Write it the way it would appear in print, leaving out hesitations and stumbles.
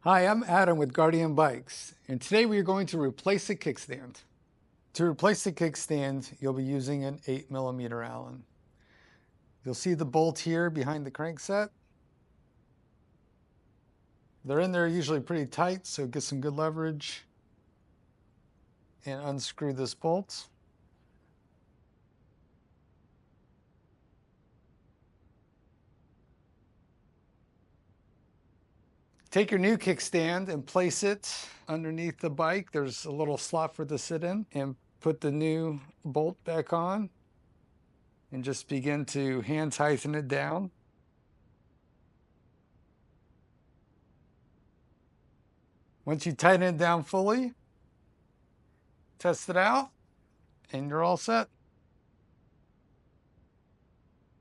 Hi, I'm Adam with Guardian Bikes, and today we are going to replace a kickstand. To replace the kickstand, you'll be using an 8mm Allen. You'll see the bolt here behind the crankset. They're in there usually pretty tight, so get some good leverage and unscrew this bolt. Take your new kickstand and place it underneath the bike. There's a little slot for it to sit in, and put the new bolt back on and just begin to hand tighten it down. Once you tighten it down fully, test it out, and you're all set.